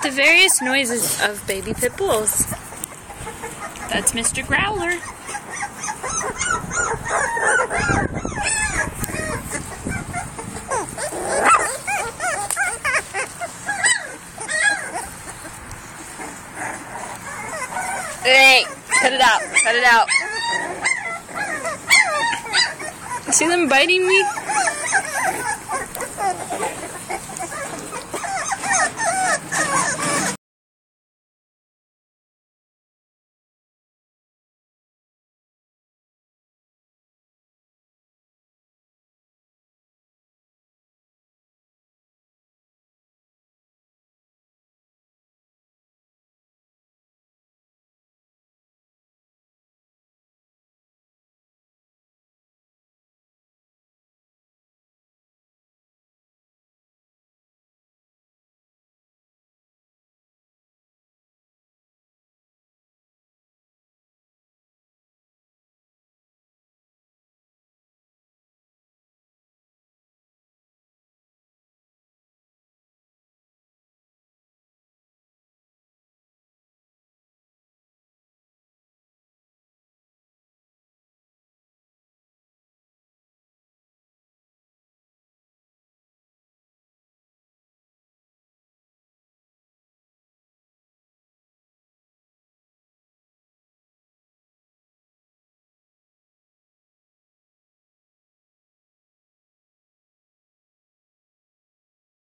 The various noises of baby pit bulls. That's Mr. Growler. Hey, cut it out, cut it out. See them biting me?